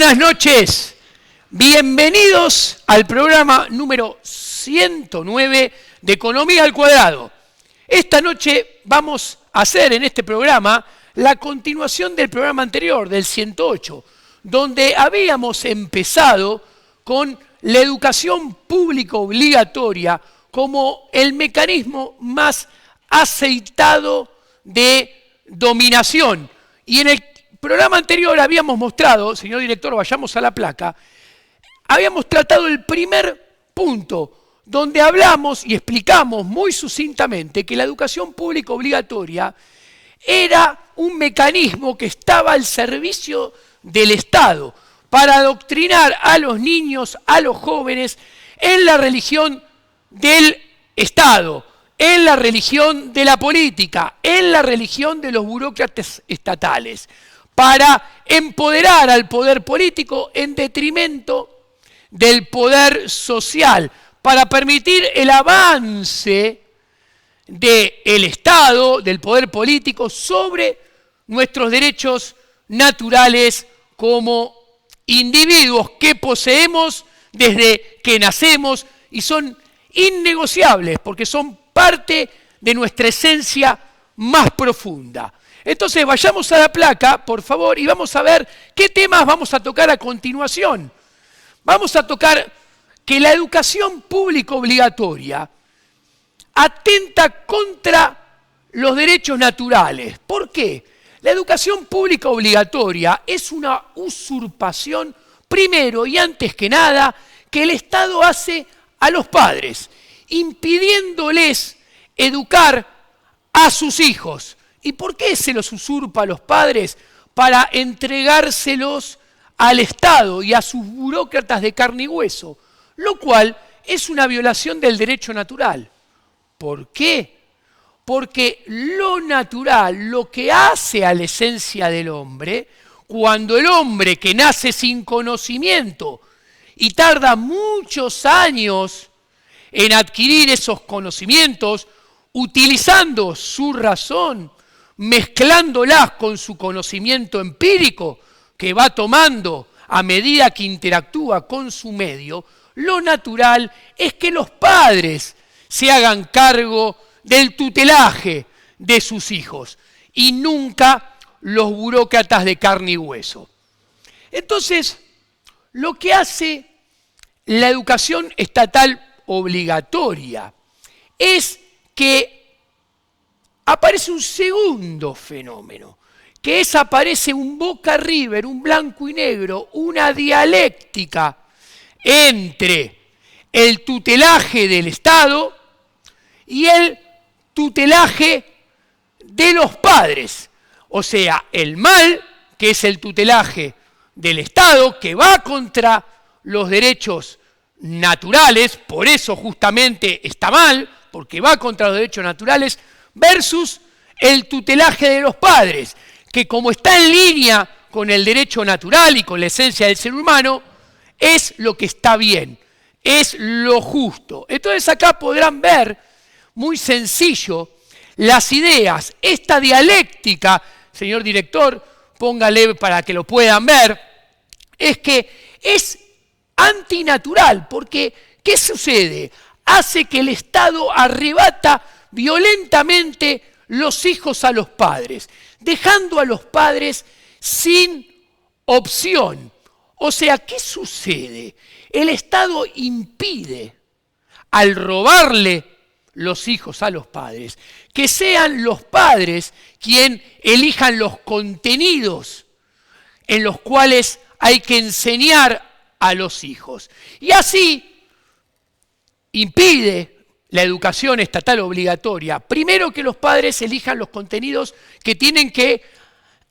buenas noches. Bienvenidos al programa número 109 de Economía al Cuadrado. Esta noche vamos a hacer en este programa la continuación del programa anterior, del 108, donde habíamos empezado con la educación pública obligatoria como el mecanismo más aceitado de dominación. Y en el programa anterior habíamos mostrado, señor director, vayamos a la placa, habíamos tratado el primer punto, donde hablamos y explicamos muy sucintamente que la educación pública obligatoria era un mecanismo que estaba al servicio del Estado para adoctrinar a los niños, a los jóvenes, en la religión del Estado, en la religión de la política, en la religión de los burócratas estatales, para empoderar al poder político en detrimento del poder social, para permitir el avance del Estado, del poder político, sobre nuestros derechos naturales como individuos que poseemos desde que nacemos y son innegociables porque son parte de nuestra esencia más profunda. Entonces vayamos a la placa, por favor, y vamos a ver qué temas vamos a tocar a continuación. Vamos a tocar que la educación pública obligatoria atenta contra los derechos naturales. ¿Por qué? La educación pública obligatoria es una usurpación, primero y antes que nada, que el Estado hace a los padres, impidiéndoles educar a sus hijos. ¿Y por qué se los usurpa a los padres? Para entregárselos al Estado y a sus burócratas de carne y hueso, lo cual es una violación del derecho natural. ¿Por qué? Porque lo natural, lo que hace a la esencia del hombre, cuando el hombre que nace sin conocimiento y tarda muchos años en adquirir esos conocimientos, utilizando su razón, mezclándolas con su conocimiento empírico que va tomando a medida que interactúa con su medio, lo natural es que los padres se hagan cargo del tutelaje de sus hijos y nunca los burócratas de carne y hueso. Entonces, lo que hace la educación estatal obligatoria es que aparece un segundo fenómeno, que aparece un Boca River, un blanco y negro, una dialéctica entre el tutelaje del Estado y el tutelaje de los padres. O sea, el mal, que es el tutelaje del Estado, que va contra los derechos naturales, por eso justamente está mal, porque va contra los derechos naturales, versus el tutelaje de los padres, que como está en línea con el derecho natural y con la esencia del ser humano, es lo que está bien, es lo justo. Entonces acá podrán ver, muy sencillo, las ideas. Esta dialéctica, señor director, póngale para que lo puedan ver, es que es antinatural, porque ¿qué sucede? Hace que el Estado arrebata violentamente los hijos a los padres, dejando a los padres sin opción. O sea, ¿qué sucede? El Estado impide, al robarle los hijos a los padres, que sean los padres quienes elijan los contenidos en los cuales hay que enseñar a los hijos. Y así impide la educación estatal obligatoria, primero que los padres elijan los contenidos que tienen que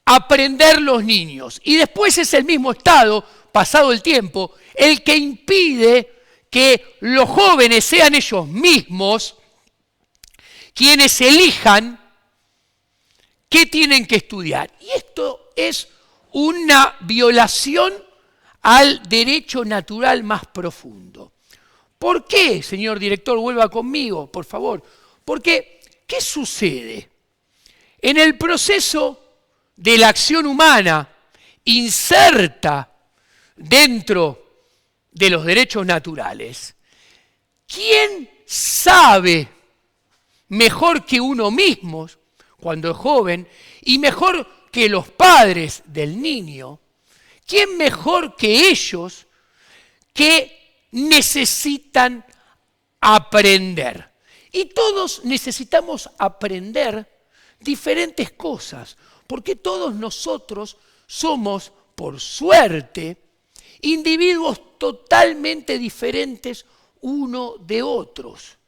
aprender los niños. Y después es el mismo Estado, pasado el tiempo, el que impide que los jóvenes sean ellos mismos quienes elijan qué tienen que estudiar. Y esto es una violación al derecho natural más profundo. ¿Por qué, señor director? Vuelva conmigo, por favor. Porque, ¿qué sucede? En el proceso de la acción humana inserta dentro de los derechos naturales, ¿quién sabe mejor que uno mismo cuando es joven y mejor que los padres del niño? ¿Quién mejor que ellos que necesitan aprender? Y todos necesitamos aprender diferentes cosas, porque todos nosotros somos, por suerte, individuos totalmente diferentes uno de otros.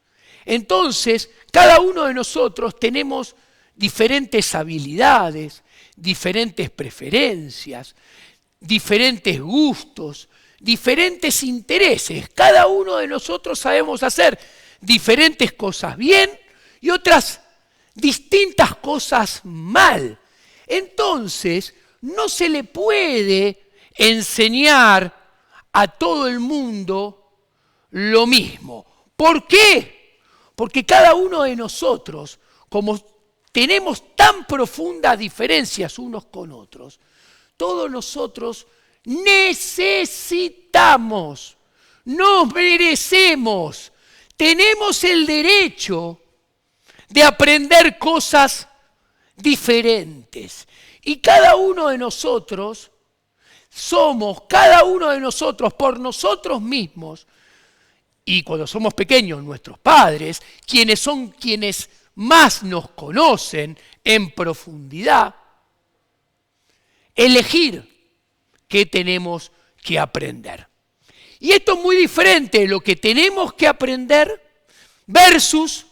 Entonces, cada uno de nosotros tenemos diferentes habilidades, diferentes preferencias, diferentes gustos, diferentes intereses. Cada uno de nosotros sabemos hacer diferentes cosas bien y otras distintas cosas mal. Entonces, no se le puede enseñar a todo el mundo lo mismo. ¿Por qué? Porque cada uno de nosotros, como tenemos tan profundas diferencias unos con otros, todos nosotros necesitamos, nos merecemos, tenemos el derecho de aprender cosas diferentes. Y cada uno de nosotros por nosotros mismos, y cuando somos pequeños, nuestros padres, quienes son quienes más nos conocen en profundidad, elegir qué tenemos que aprender. Y esto es muy diferente de lo que tenemos que aprender versus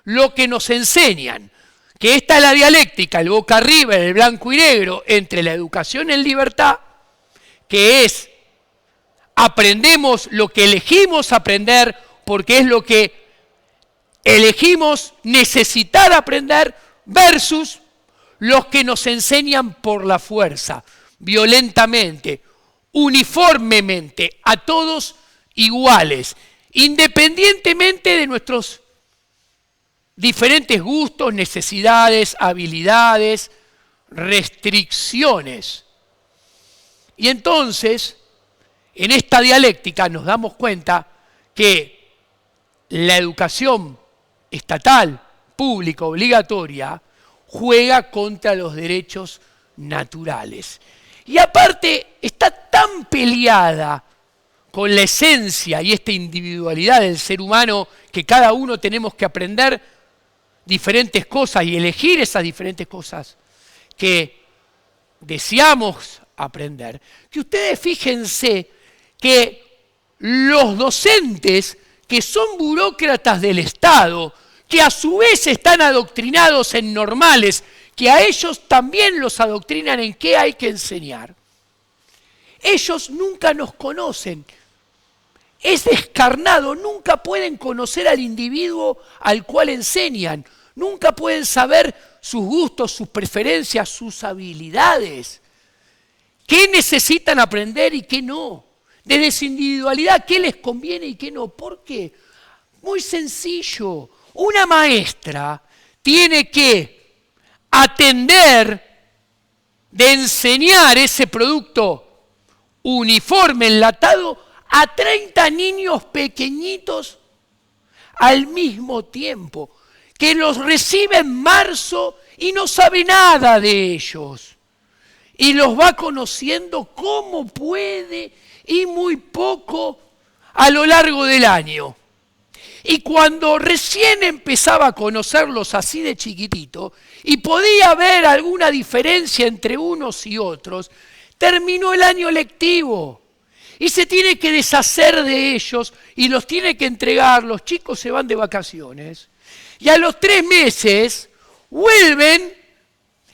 lo que nos enseñan. Que esta es la dialéctica, el boca arriba, el blanco y negro, entre la educación en libertad, que es aprendemos lo que elegimos aprender porque es lo que elegimos necesitar aprender, versus los que nos enseñan por la fuerza, violentamente, uniformemente, a todos iguales, independientemente de nuestros diferentes gustos, necesidades, habilidades, restricciones. Y entonces, en esta dialéctica nos damos cuenta que la educación estatal, pública, obligatoria, juega contra los derechos naturales. Y aparte está tan peleada con la esencia y esta individualidad del ser humano, que cada uno tenemos que aprender diferentes cosas y elegir esas diferentes cosas que deseamos aprender, que ustedes fíjense que los docentes que son burócratas del Estado, que a su vez están adoctrinados en normales, que a ellos también los adoctrinan en qué hay que enseñar, ellos nunca nos conocen. Es descarnado, nunca pueden conocer al individuo al cual enseñan, nunca pueden saber sus gustos, sus preferencias, sus habilidades, qué necesitan aprender y qué no, desde su individualidad, qué les conviene y qué no. ¿Por qué? Muy sencillo, una maestra tiene que atender de enseñar ese producto uniforme, enlatado, a 30 niños pequeñitos al mismo tiempo, que los recibe en marzo y no sabe nada de ellos. Y los va conociendo como puede y muy poco a lo largo del año. Y cuando recién empezaba a conocerlos así de chiquitito y podía haber alguna diferencia entre unos y otros, terminó el año lectivo. Y se tiene que deshacer de ellos y los tiene que entregar. Los chicos se van de vacaciones y a los 3 meses vuelven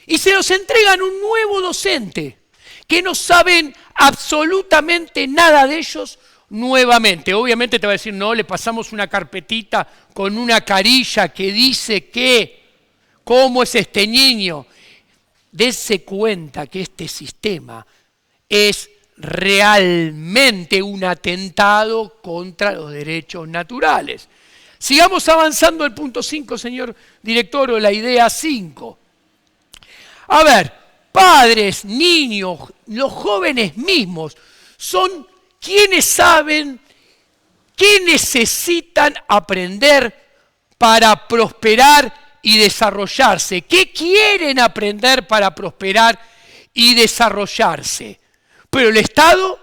y se los entregan un nuevo docente que no saben absolutamente nada de ellos nuevamente. Obviamente te va a decir, no, le pasamos una carpetita con una carilla que dice que, ¿cómo es este niño? Dense cuenta que este sistema es realmente un atentado contra los derechos naturales. Sigamos avanzando al punto 5, señor director, o la idea 5. A ver, padres, niños, los jóvenes mismos, son quienes saben qué necesitan aprender para prosperar y desarrollarse, qué quieren aprender para prosperar y desarrollarse. Pero el Estado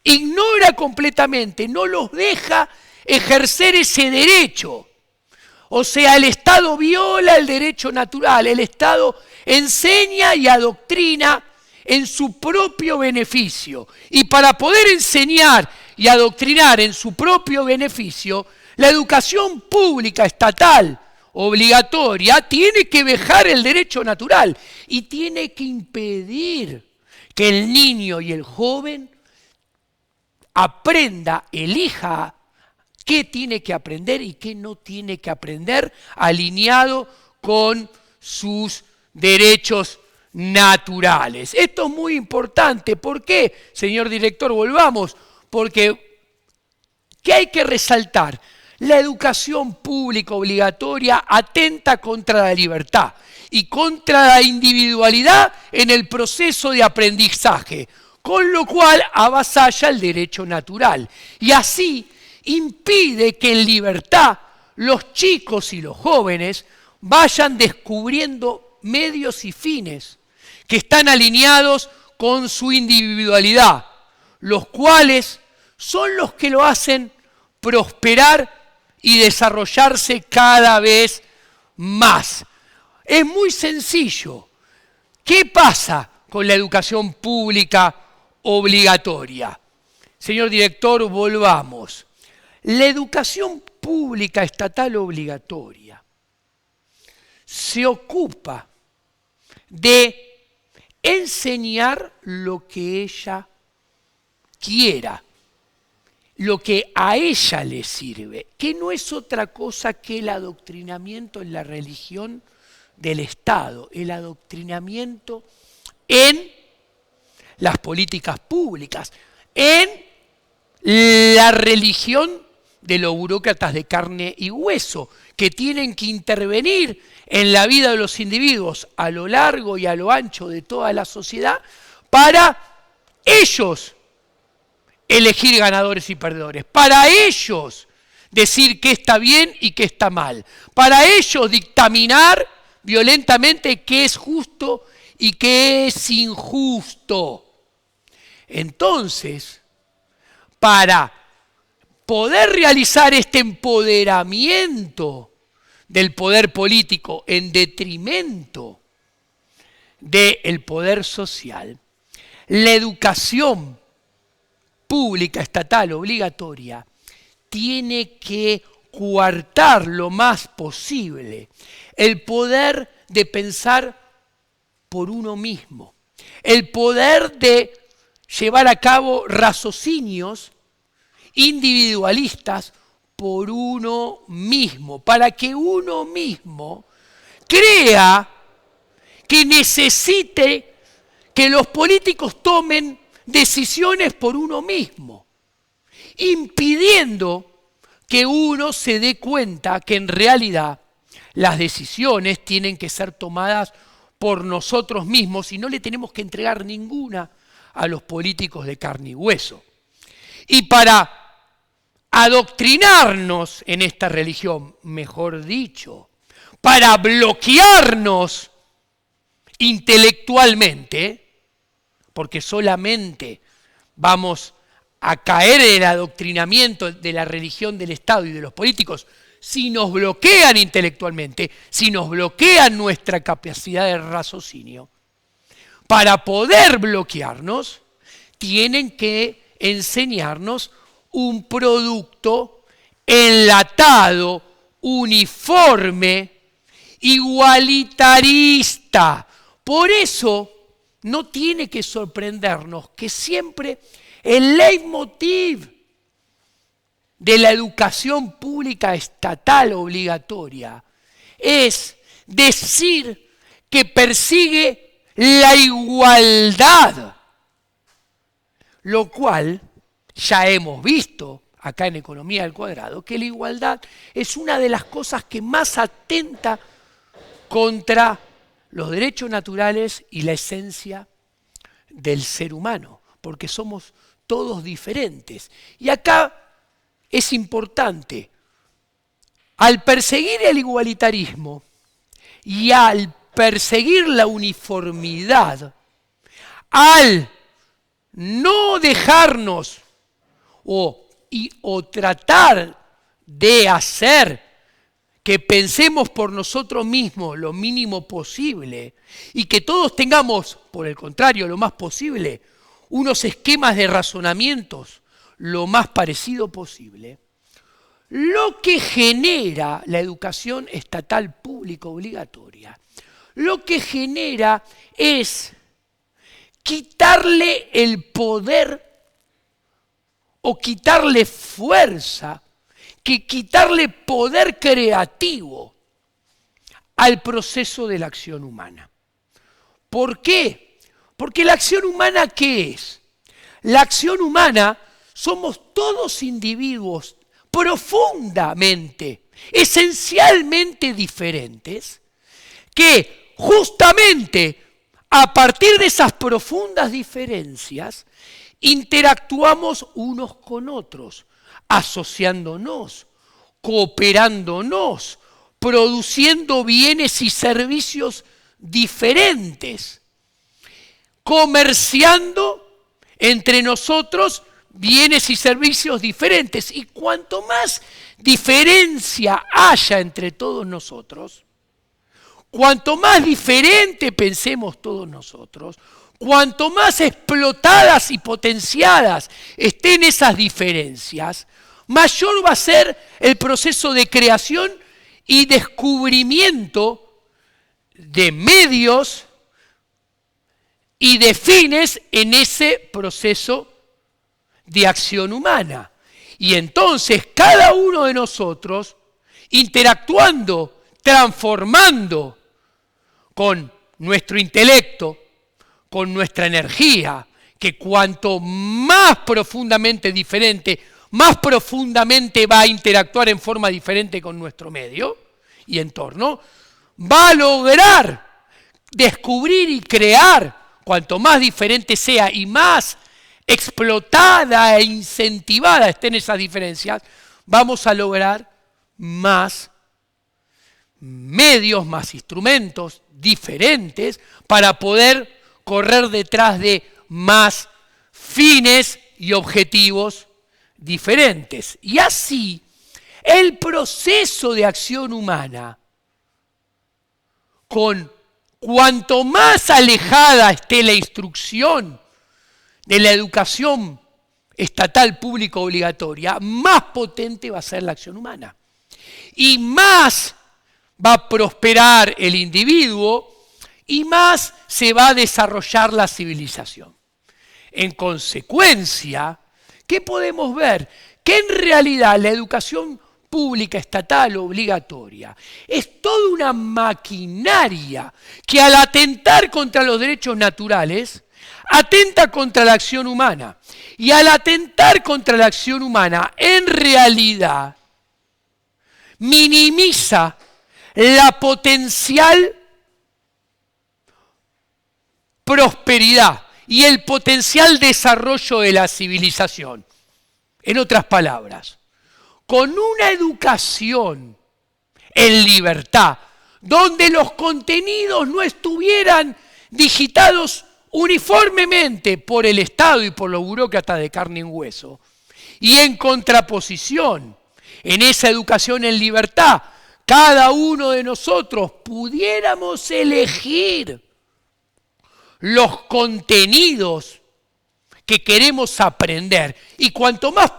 ignora completamente, no los deja ejercer ese derecho. O sea, el Estado viola el derecho natural, el Estado enseña y adoctrina en su propio beneficio. Y para poder enseñar y adoctrinar en su propio beneficio, la educación pública estatal obligatoria tiene que vejar el derecho natural y tiene que impedir que el niño y el joven aprenda, elija qué tiene que aprender y qué no tiene que aprender, alineado con sus derechos naturales. Esto es muy importante. ¿Por qué, señor director? Volvamos. Porque, ¿qué hay que resaltar? La educación pública obligatoria atenta contra la libertad y contra la individualidad en el proceso de aprendizaje, con lo cual avasalla el derecho natural. Y así impide que en libertad los chicos y los jóvenes vayan descubriendo medios y fines que están alineados con su individualidad, los cuales son los que lo hacen prosperar y desarrollarse cada vez más. Es muy sencillo. ¿Qué pasa con la educación pública obligatoria? Señor director, volvamos. La educación pública estatal obligatoria se ocupa de enseñar lo que ella quiera, lo que a ella le sirve, que no es otra cosa que el adoctrinamiento en la religión del Estado, el adoctrinamiento en las políticas públicas, en la religión de los burócratas de carne y hueso, que tienen que intervenir en la vida de los individuos a lo largo y a lo ancho de toda la sociedad para ellos elegir ganadores y perdedores, para ellos decir qué está bien y qué está mal, para ellos dictaminar violentamente qué es justo y qué es injusto. Entonces, para poder realizar este empoderamiento del poder político en detrimento del poder social, la educación pública estatal obligatoria tiene que coartar lo más posible el poder de pensar por uno mismo, el poder de llevar a cabo raciocinios individualistas por uno mismo, para que uno mismo crea que necesite que los políticos tomen decisiones por uno mismo, impidiendo que uno se dé cuenta que en realidad las decisiones tienen que ser tomadas por nosotros mismos y no le tenemos que entregar ninguna a los políticos de carne y hueso. Y para adoctrinarnos en esta religión, mejor dicho, para bloquearnos intelectualmente, porque solamente vamos a caer en el adoctrinamiento de la religión del Estado y de los políticos si nos bloquean intelectualmente, si nos bloquean nuestra capacidad de raciocinio. Para poder bloquearnos, tienen que enseñarnos un producto enlatado, uniforme, igualitarista. Por eso no tiene que sorprendernos que siempre el leitmotiv de la educación pública estatal obligatoria es decir que persigue la igualdad, lo cual ya hemos visto acá en Economía al Cuadrado, que la igualdad es una de las cosas que más atenta contra los derechos naturales y la esencia del ser humano, porque somos todos diferentes. Y acá es importante, al perseguir el igualitarismo y al perseguir la uniformidad, al no dejarnos o tratar de hacer que pensemos por nosotros mismos lo mínimo posible y que todos tengamos, por el contrario, lo más posible, unos esquemas de razonamientos lo más parecido posible, lo que genera la educación estatal pública obligatoria, lo que genera es quitarle el poder o quitarle fuerza, quitarle poder creativo al proceso de la acción humana. ¿Por qué? Porque la acción humana, ¿qué es? La acción humana somos todos individuos profundamente, esencialmente diferentes, que justamente a partir de esas profundas diferencias interactuamos unos con otros, asociándonos, cooperándonos, produciendo bienes y servicios diferentes, comerciando entre nosotros bienes y servicios diferentes. Y cuanto más diferencia haya entre todos nosotros, cuanto más diferente pensemos todos nosotros, cuanto más explotadas y potenciadas estén esas diferencias, mayor va a ser el proceso de creación y descubrimiento de medios y de fines en ese proceso de acción humana. Y entonces cada uno de nosotros, interactuando, transformando con nuestro intelecto, con nuestra energía, que cuanto más profundamente diferente, más profundamente va a interactuar en forma diferente con nuestro medio y entorno, va a lograr descubrir y crear, cuanto más diferente sea y más explotada e incentivada estén esas diferencias, vamos a lograr más medios, más instrumentos diferentes para poder correr detrás de más fines y objetivos diferentes. Y así, el proceso de acción humana, con cuanto más alejada esté la instrucción de la educación estatal pública obligatoria, más potente va a ser la acción humana. Y más va a prosperar el individuo y más se va a desarrollar la civilización. En consecuencia, ¿qué podemos ver? Que en realidad la educación pública estatal obligatoria es toda una maquinaria que al atentar contra los derechos naturales, atenta contra la acción humana. Y al atentar contra la acción humana, en realidad minimiza la potencial prosperidad y el potencial desarrollo de la civilización. En otras palabras, con una educación en libertad, donde los contenidos no estuvieran digitados uniformemente por el Estado y por los burócratas de carne y hueso, y en contraposición, en esa educación en libertad, cada uno de nosotros pudiéramos elegir los contenidos que queremos aprender. Y cuanto más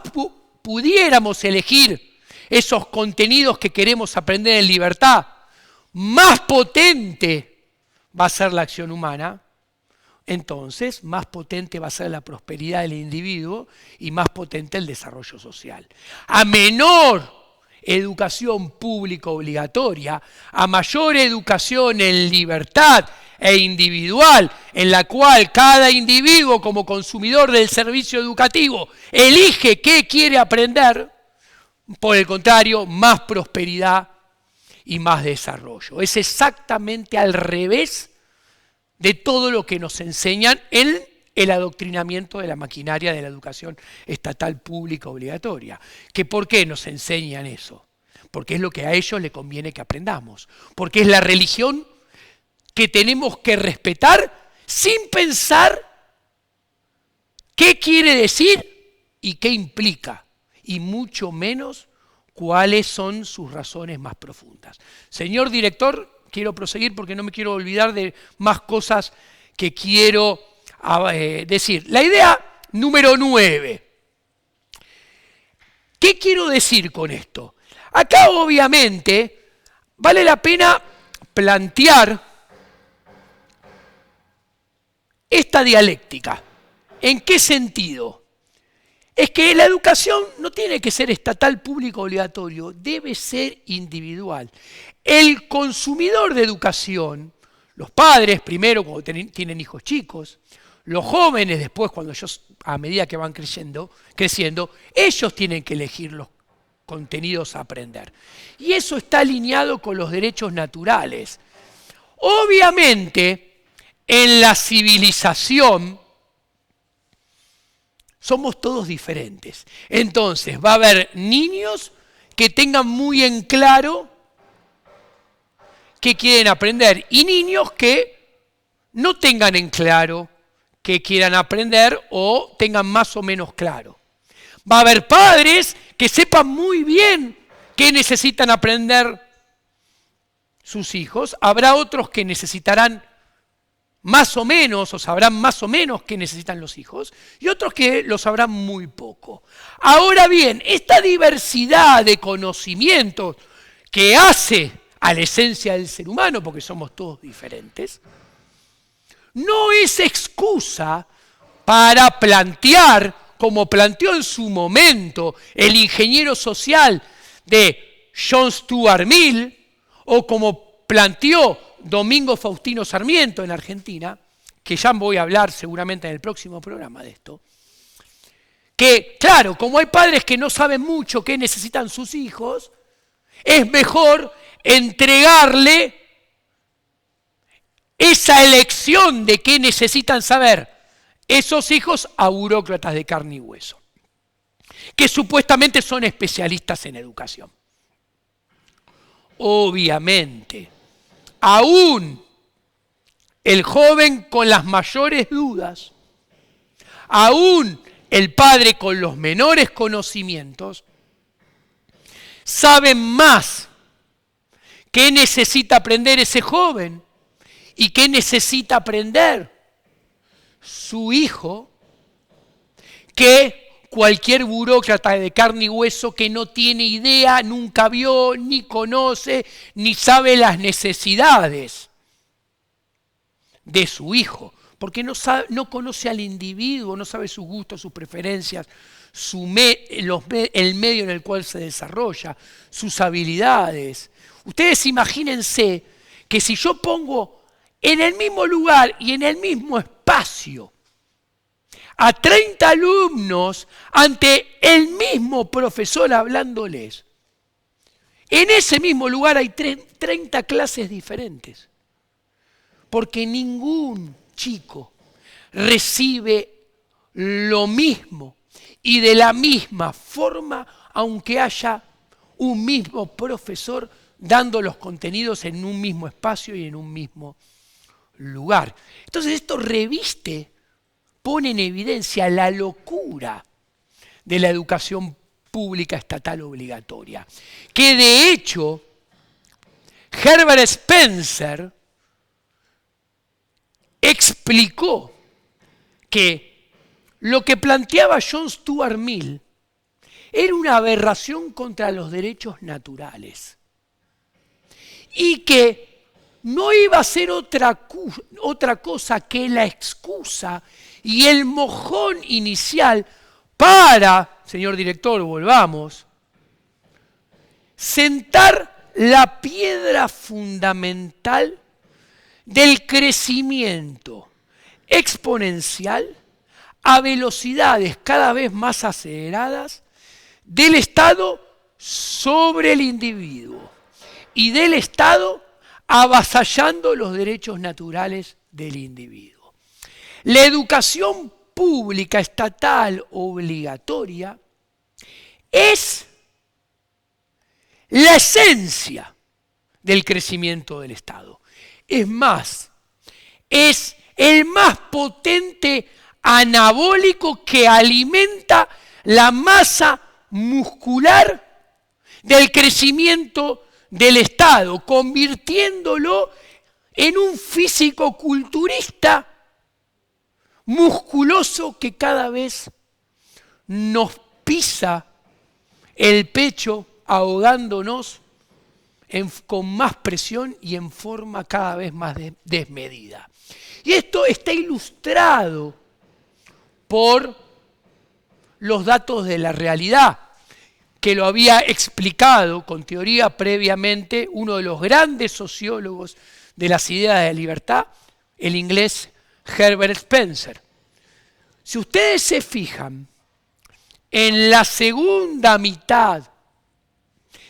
pudiéramos elegir esos contenidos que queremos aprender en libertad, más potente va a ser la acción humana. Entonces, más potente va a ser la prosperidad del individuo y más potente el desarrollo social. A menor educación pública obligatoria, a mayor educación en libertad e individual, en la cual cada individuo como consumidor del servicio educativo elige qué quiere aprender, por el contrario, más prosperidad y más desarrollo. Es exactamente al revés de todo lo que nos enseñan en el adoctrinamiento de la maquinaria de la educación estatal pública obligatoria. ¿Que por qué nos enseñan eso? Porque es lo que a ellos les conviene que aprendamos. Porque es la religión que tenemos que respetar sin pensar qué quiere decir y qué implica. Y mucho menos cuáles son sus razones más profundas. Señor director, quiero proseguir porque no me quiero olvidar de más cosas que quiero decir. La idea número 9. ¿Qué quiero decir con esto? Acá obviamente vale la pena plantear esta dialéctica. ¿En qué sentido? Es que la educación no tiene que ser estatal, público, obligatorio, debe ser individual. El consumidor de educación, los padres primero cuando tienen hijos chicos, los jóvenes después cuando ellos, a medida que van creciendo, ellos tienen que elegir los contenidos a aprender. Y eso está alineado con los derechos naturales. Obviamente, en la civilización somos todos diferentes. Entonces, va a haber niños que tengan muy en claro qué quieren aprender y niños que no tengan en claro qué quieran aprender o tengan más o menos claro. Va a haber padres que sepan muy bien qué necesitan aprender sus hijos. Habrá otros que necesitarán más o menos, o sabrán más o menos qué necesitan los hijos, y otros que lo sabrán muy poco. Ahora bien, esta diversidad de conocimientos que hace a la esencia del ser humano, porque somos todos diferentes, no es excusa para plantear, como planteó en su momento el ingeniero social de John Stuart Mill, o como planteó Domingo Faustino Sarmiento en Argentina, que ya voy a hablar seguramente en el próximo programa de esto, que claro, como hay padres que no saben mucho qué necesitan sus hijos, es mejor entregarle esa elección de qué necesitan saber esos hijos a burócratas de carne y hueso, que supuestamente son especialistas en educación. Obviamente, aún el joven con las mayores dudas, aún el padre con los menores conocimientos, saben más qué necesita aprender ese joven y qué necesita aprender su hijo que cualquier burócrata de carne y hueso que no tiene idea, nunca vio, ni conoce, ni sabe las necesidades de su hijo, porque no conoce al individuo, no sabe sus gustos, sus preferencias, el medio en el cual se desarrolla, sus habilidades. Ustedes imagínense que si yo pongo en el mismo lugar y en el mismo espacio a 30 alumnos ante el mismo profesor hablándoles, en ese mismo lugar hay 30 clases diferentes, porque ningún chico recibe lo mismo y de la misma forma, aunque haya un mismo profesor dando los contenidos en un mismo espacio y en un mismo lugar. Entonces esto pone en evidencia la locura de la educación pública estatal obligatoria, que de hecho Herbert Spencer explicó que lo que planteaba John Stuart Mill era una aberración contra los derechos naturales y que no iba a ser otra cosa que la excusa y el mojón inicial para, señor director, volvamos, sentar la piedra fundamental del crecimiento exponencial a velocidades cada vez más aceleradas del Estado sobre el individuo y del Estado avasallando los derechos naturales del individuo. La educación pública estatal obligatoria es la esencia del crecimiento del Estado. Es más, es el más potente anabólico que alimenta la masa muscular del crecimiento del Estado, convirtiéndolo en un físico-culturista musculoso que cada vez nos pisa el pecho ahogándonos con más presión y en forma cada vez más desmedida. Y esto está ilustrado por los datos de la realidad, que lo había explicado con teoría previamente uno de los grandes sociólogos de las ideas de libertad, el inglés Herbert Spencer. Si ustedes se fijan, en la segunda mitad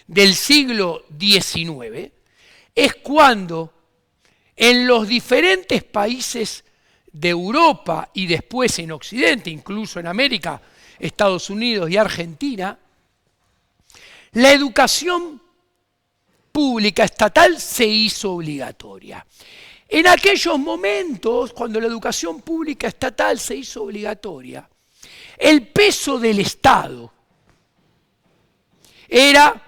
del siglo XIX es cuando en los diferentes países de Europa y después en Occidente, incluso en América, Estados Unidos y Argentina, la educación pública estatal se hizo obligatoria. En aquellos momentos, cuando la educación pública estatal se hizo obligatoria, el peso del Estado era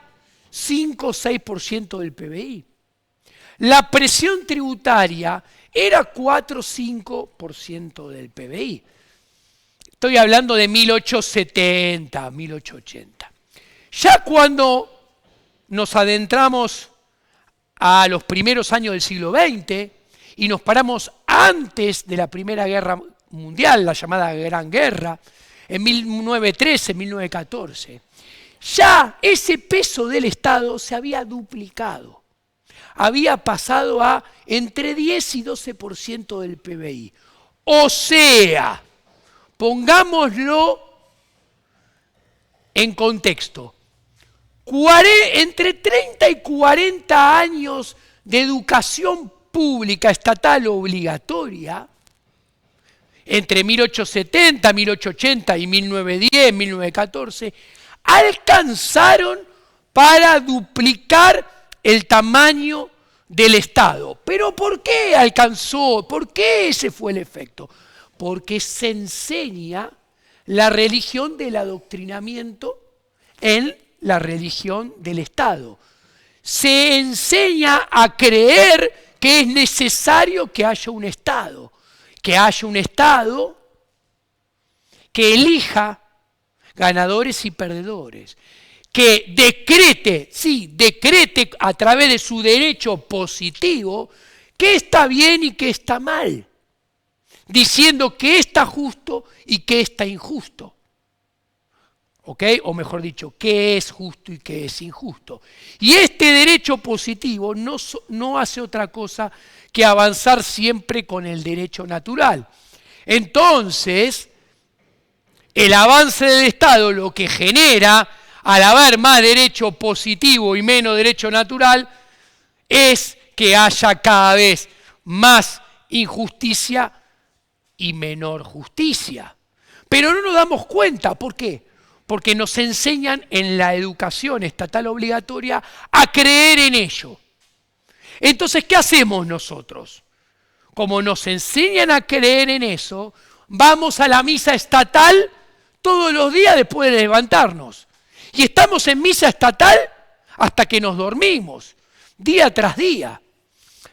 5 o 6% del PBI. La presión tributaria era 4 o 5% del PBI. Estoy hablando de 1870, 1880. Ya cuando nos adentramos a los primeros años del siglo XX y nos paramos antes de la Primera Guerra Mundial, la llamada Gran Guerra, en 1913, 1914, ya ese peso del Estado se había duplicado. Había pasado a entre 10 y 12% del PBI. O sea, pongámoslo en contexto, entre 30 y 40 años de educación pública estatal obligatoria, entre 1870, 1880 y 1910, 1914, alcanzaron para duplicar el tamaño del Estado. ¿Pero por qué alcanzó? ¿Por qué ese fue el efecto? Porque se enseña la religión del adoctrinamiento en la religión del Estado. Se enseña a creer que es necesario que haya un Estado que elija ganadores y perdedores, que decrete a través de su derecho positivo qué está bien y qué está mal, diciendo qué está justo y qué está injusto. ¿Ok? O mejor dicho, qué es justo y qué es injusto. Y este derecho positivo no hace otra cosa que avanzar siempre con el derecho natural. Entonces, el avance del Estado lo que genera, al haber más derecho positivo y menos derecho natural, es que haya cada vez más injusticia y menor justicia. Pero no nos damos cuenta, ¿por qué? Porque nos enseñan en la educación estatal obligatoria a creer en ello. Entonces, ¿qué hacemos nosotros? Como nos enseñan a creer en eso, vamos a la misa estatal todos los días después de levantarnos. Y estamos en misa estatal hasta que nos dormimos, día tras día.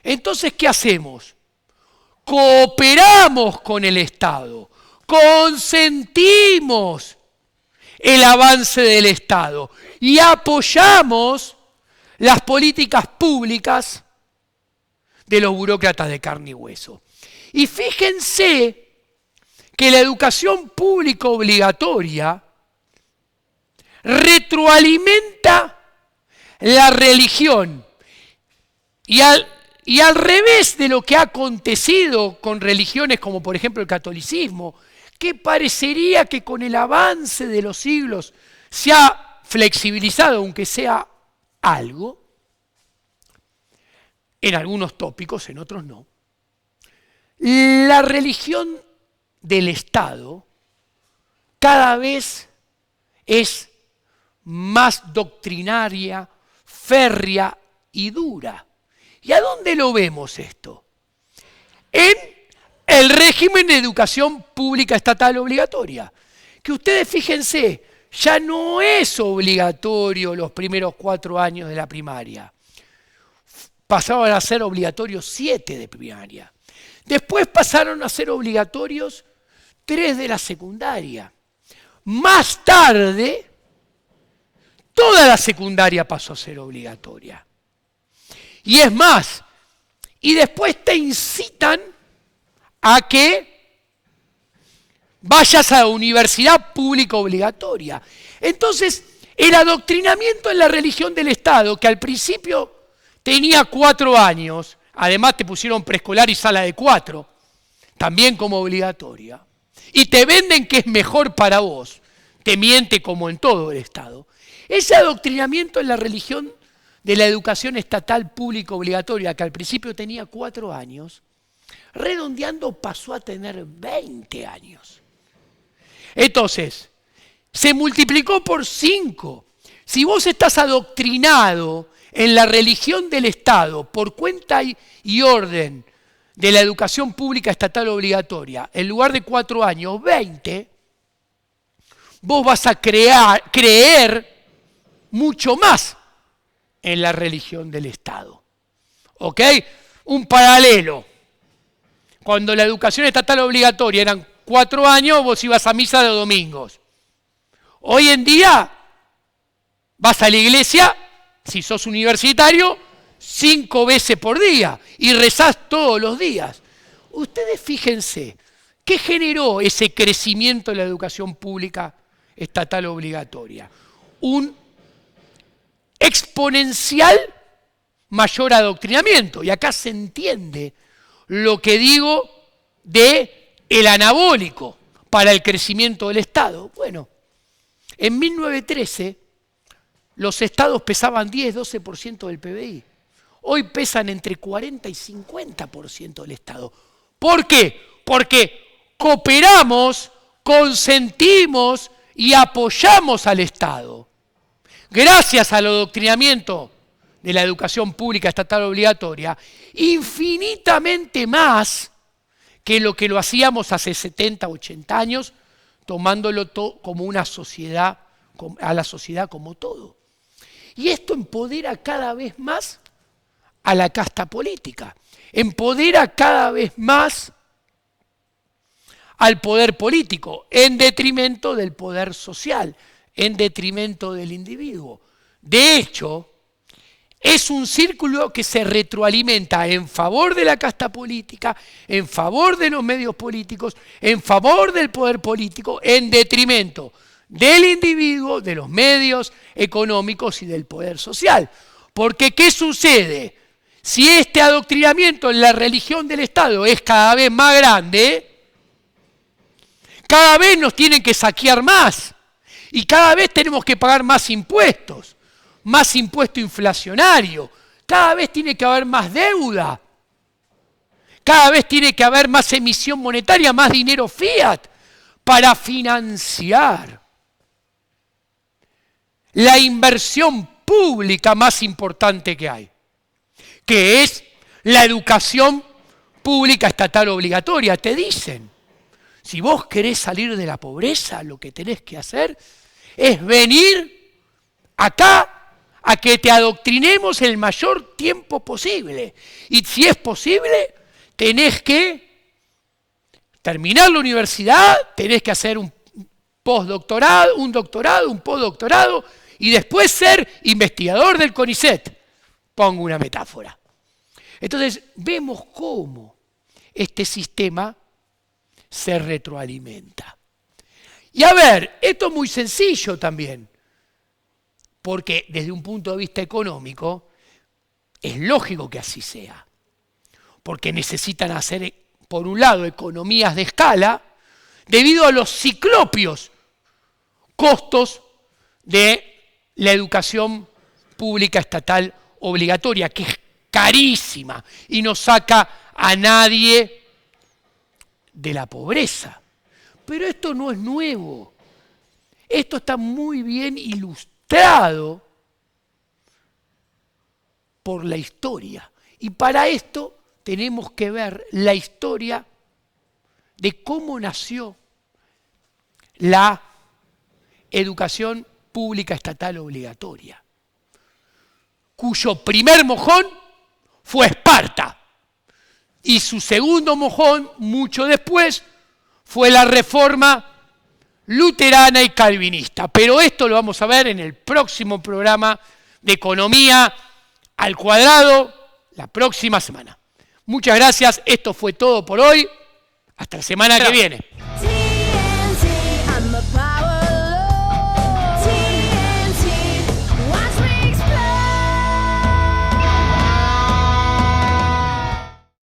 Entonces, ¿qué hacemos? Cooperamos con el Estado, consentimos el avance del Estado y apoyamos las políticas públicas de los burócratas de carne y hueso. Y fíjense que la educación pública obligatoria retroalimenta la religión y al revés de lo que ha acontecido con religiones como por ejemplo el catolicismo, que parecería que con el avance de los siglos se ha flexibilizado, aunque sea algo, en algunos tópicos, en otros no. La religión del Estado cada vez es más doctrinaria, férrea y dura. ¿Y a dónde lo vemos esto? En el régimen de educación pública estatal obligatoria. Que ustedes fíjense, ya no es obligatorio los primeros 4 años de la primaria. Pasaban a ser obligatorios 7 de primaria. Después pasaron a ser obligatorios 3 de la secundaria. Más tarde, toda la secundaria pasó a ser obligatoria. Y es más, y después te incitan a que vayas a la universidad pública obligatoria. Entonces, el adoctrinamiento en la religión del Estado, que al principio tenía 4 años, además te pusieron preescolar y sala de 4, también como obligatoria, y te venden que es mejor para vos, te miente como en todo el Estado. Ese adoctrinamiento en la religión de la educación estatal pública obligatoria, que al principio tenía 4 años, redondeando pasó a tener 20 años. Entonces, se multiplicó por 5. Si vos estás adoctrinado en la religión del Estado por cuenta y orden de la educación pública estatal obligatoria, en lugar de 4 años, 20, vos vas a creer mucho más en la religión del Estado. ¿Ok? Un paralelo. Cuando la educación estatal obligatoria eran 4 años, vos ibas a misa los domingos. Hoy en día vas a la iglesia, si sos universitario, 5 veces por día y rezás todos los días. Ustedes fíjense, ¿qué generó ese crecimiento de la educación pública estatal obligatoria? Un exponencial mayor adoctrinamiento. Y acá se entiende lo que digo de el anabólico para el crecimiento del Estado. Bueno, en 1913 los estados pesaban 10-12% del PBI. Hoy pesan entre 40 y 50% del Estado. ¿Por qué? Porque cooperamos, consentimos y apoyamos al Estado. Gracias al adoctrinamiento de la educación pública estatal obligatoria, infinitamente más que lo que lo hacíamos hace 70, 80 años, tomándolo como una sociedad, a la sociedad como todo. Y esto empodera cada vez más a la casta política, empodera cada vez más al poder político, en detrimento del poder social, en detrimento del individuo. De hecho, es un círculo que se retroalimenta en favor de la casta política, en favor de los medios políticos, en favor del poder político, en detrimento del individuo, de los medios económicos y del poder social. Porque, ¿qué sucede? Si este adoctrinamiento en la religión del Estado es cada vez más grande, cada vez nos tienen que saquear más y cada vez tenemos que pagar más impuesto inflacionario, cada vez tiene que haber más deuda, cada vez tiene que haber más emisión monetaria, más dinero fiat para financiar la inversión pública más importante que hay, que es la educación pública estatal obligatoria. Te dicen, si vos querés salir de la pobreza, lo que tenés que hacer es venir acá a que te adoctrinemos el mayor tiempo posible. Y si es posible, tenés que terminar la universidad, tenés que hacer un postdoctorado, un doctorado, un postdoctorado, y después ser investigador del CONICET. Pongo una metáfora. Entonces, vemos cómo este sistema se retroalimenta. Y a ver, esto es muy sencillo también, porque desde un punto de vista económico es lógico que así sea, porque necesitan hacer, por un lado, economías de escala, debido a los ciclopios costos de la educación pública estatal obligatoria, que es carísima y no saca a nadie de la pobreza. Pero esto no es nuevo. Esto está muy bien ilustrado por la historia. Y para esto tenemos que ver la historia de cómo nació la educación pública estatal obligatoria, cuyo primer mojón fue Esparta y su segundo mojón, mucho después, fue la reforma luterana y calvinista. Pero esto lo vamos a ver en el próximo programa de Economía al Cuadrado, la próxima semana. Muchas gracias, esto fue todo por hoy. Hasta la semana que viene.